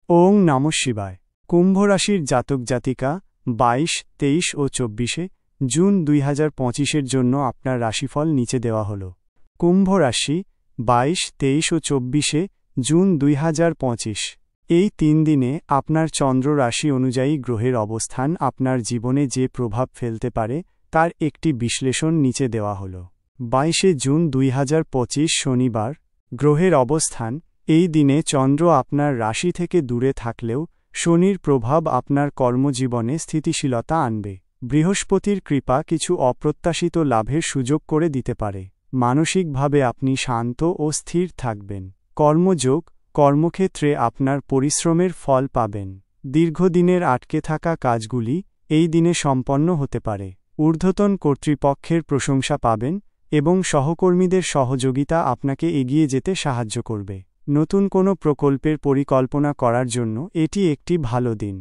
ওং নমঃ শিবায়। কুম্ভ রাশির জাতক জাতিকা 22, 23 ও 24 জুন 2025 জন্য আপনার রাশিফল নিচে দেওয়া হল। কুম্ভ রাশি 22, 23 ও 24 জুন 2025। এই 3 দিনে আপনার চন্দ্র রাশি অনুযায়ী গ্রহের অবস্থান আপনার জীবনে যে প্রভাব ফেলতে পারে তার একটি বিশ্লেষণ নিচে দেওয়া হল। 22 জুন 2025 শনিবার। গ্রহের অবস্থান। এই দিনে চন্দ্র আপনার রাশি থেকে দূরে থাকলেও শনির প্রভাব আপনার কর্মজীবনে স্থিতিশীলতা আনবে। বৃহস্পতির কৃপা কিছু অপ্রত্যাশিত লাভের সুযোগ করে দিতে পারে। মানসিকভাবে আপনি শান্ত ও স্থির থাকবেন। কর্মযোগ। কর্মক্ষেত্রে আপনার পরিশ্রমের ফল পাবেন। দীর্ঘদিনের আটকে থাকা কাজগুলি এই দিনে সম্পন্ন হতে পারে। ঊর্ধ্বতন কর্তৃপক্ষের প্রশংসা পাবেন এবং সহকর্মীদের সহযোগিতা আপনাকে এগিয়ে যেতে সাহায্য করবে। নতুন কোনো প্রকল্পের পরিকল্পনা করার জন্য এটি একটি ভালো দিন।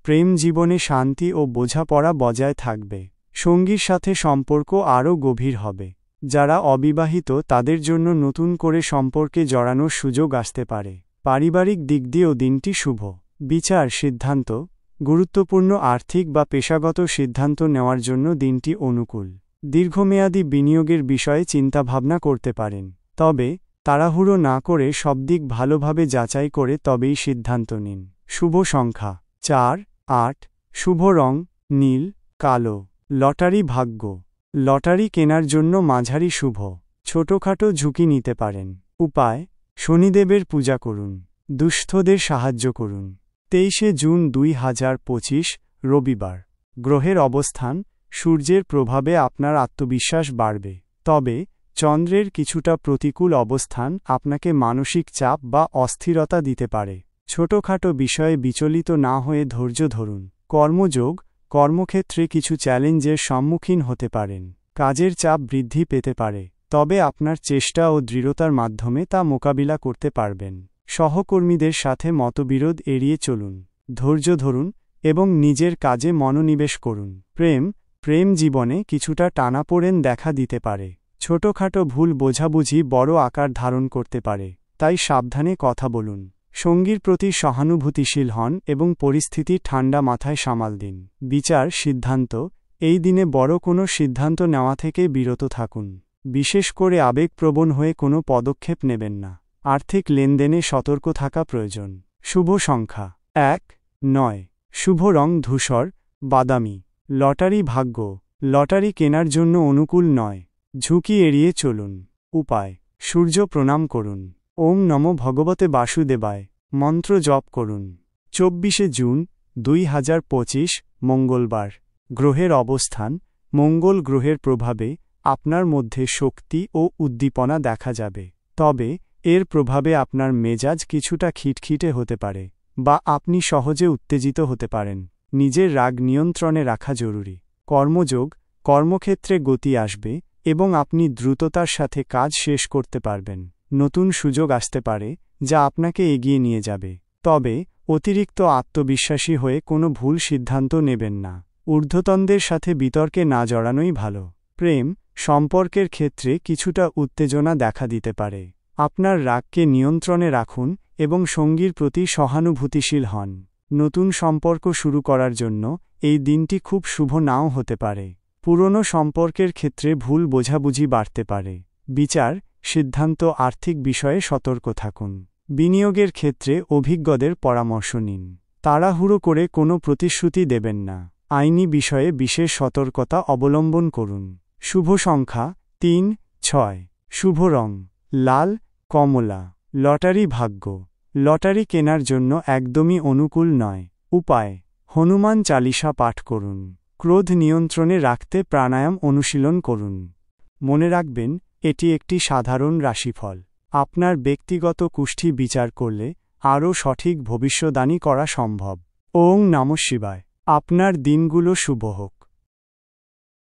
প্রেম জীবনে শান্তি ও বোঝাপড়া বজায় থাকবে। সঙ্গীর সাথে সম্পর্ক আরও গভীর হবে। যারা অবিবাহিত তাদের জন্য নতুন করে সম্পর্কে জড়ানোর সুযোগ আসতে পারে। পারিবারিক দিক দিয়েও দিনটি শুভ। বিচার সিদ্ধান্ত। গুরুত্বপূর্ণ আর্থিক বা পেশাগত সিদ্ধান্ত নেওয়ার জন্য দিনটি অনুকূল। দীর্ঘমেয়াদী বিনিয়োগের বিষয়ে চিন্তাভাবনা করতে পারেন। তবে তাড়াহুড়ো না করে সব দিক ভালোভাবে যাচাই করে তবেই সিদ্ধান্ত নিন। শুভ সংখ্যা 4, 8। শুভ রং নীল, কালো। লটারি ভাগ্য। লটারি কেনার জন্য মাঝারি শুভ। ছোটখাটো ঝুঁকি নিতে পারেন। উপায়। শনিদেবের পূজা করুন। দুস্থদের সাহায্য করুন। 23 জুন 2025 রবিবার। গ্রহের অবস্থান। সূর্যের প্রভাবে আপনার আত্মবিশ্বাস বাড়বে। তবে চন্দ্রের কিছুটা প্রতিকূল অবস্থান আপনাকে মানসিক চাপ বা অস্থিরতা দিতে পারে। ছোটখাটো বিষয়ে বিচলিত না হয়ে ধৈর্য ধরুন। কর্মযোগ। কর্মক্ষেত্রে কিছু চ্যালেঞ্জের সম্মুখীন হতে পারেন। কাজের চাপ বৃদ্ধি পেতে পারে, তবে আপনার চেষ্টা ও দৃঢ়তার মাধ্যমে তা মোকাবিলা করতে পারবেন। সহকর্মীদের সাথে মতবিরোধ এড়িয়ে চলুন। ধৈর্য ধরুন এবং নিজের কাজে মনোনিবেশ করুন। প্রেম জীবনে কিছুটা টানাপোড়েন দেখা দিতে পারে। ছোটখাটো ভুল বোঝাবুঝি বড় আকার ধারণ করতে পারে, তাই সাবধানে কথা বলুন। সঙ্গীর প্রতি সহানুভূতিশীল হন এবং পরিস্থিতি ঠান্ডা মাথায় সামাল দিন। বিচার সিদ্ধান্ত। এই দিনে বড় কোনো সিদ্ধান্ত নেওয়া থেকে বিরত থাকুন। বিশেষ করে আবেগপ্রবণ হয়ে কোনো পদক্ষেপ নেবেন না। আর্থিক লেনদেনে সতর্ক থাকা প্রয়োজন। শুভ সংখ্যা 1, 9। শুভ রং ধূসর, বাদামি। লটারি ভাগ্য। লটারি কেনার জন্য অনুকূল নয়। ঝুঁকি এড়িয়ে চলুন। উপায়। সূর্য প্রণাম করুন। ওম নমো ভগবতে বাসুদেবায় মন্ত্র জপ করুন। 24 জুন 2025 মঙ্গলবার। গ্রহের অবস্থান। মঙ্গল গ্রহের প্রভাবে আপনার মধ্যে শক্তি ও উদ্দীপনা দেখা যাবে। তবে এর প্রভাবে আপনার মেজাজ কিছুটা খিটখিটে হতে পারে বা আপনি সহজে উত্তেজিত হতে পারেন। নিজের রাগ নিয়ন্ত্রণে রাখা জরুরি। কর্মযোগ। কর্মক্ষেত্রে গতি আসবে এবং আপনি দ্রুততার সাথে কাজ শেষ করতে পারবেন। নতুন সুযোগ আসতে পারে যা আপনাকে এগিয়ে নিয়ে যাবে। তবে অতিরিক্ত আত্মবিশ্বাসী হয়ে কোনো ভুল সিদ্ধান্ত নেবেন না। ঊর্ধ্বতনদের সাথে বিতর্কে না জড়ানোই ভালো। সম্পর্কের ক্ষেত্রে কিছুটা উত্তেজনা দেখা দিতে পারে। আপনার রাগকে নিয়ন্ত্রণে রাখুন এবং সঙ্গীর প্রতি সহানুভূতিশীল হন। নতুন সম্পর্ক শুরু করার জন্য এই দিনটি খুব শুভ নাও হতে পারে। পুরনো সম্পর্কের ক্ষেত্রে ভুল বোঝাবুঝি বাড়তে পারে। বিচার সিদ্ধান্ত। আর্থিক বিষয়ে সতর্ক থাকুন। বিনিয়োগের ক্ষেত্রে অভিজ্ঞদের পরামর্শ নিন। তাড়াহুড়ো করে কোনো প্রতিশ্রুতি দেবেন না। আইনি বিষয়ে বিশেষ সতর্কতা অবলম্বন করুন। শুভ সংখ্যা 3, 6। শুভ রং লাল, কমলা। লটারি ভাগ্য। লটারি কেনার জন্য একদমই অনুকূল নয়। উপায়। হনুমান চালিসা পাঠ করুন। ক্রোধ নিয়ন্ত্রণে রাখতে প্রাণায়াম অনুশীলন করুন। মনে রাখবেন, এটি একটি সাধারণ রাশিফল। আপনার ব্যক্তিগত কুষ্ঠি বিচার করলে আরও সঠিক ভবিষ্যদ্বাণী করা সম্ভব। ওং নমঃ শিবায়। আপনার দিনগুলো শুভ হোক।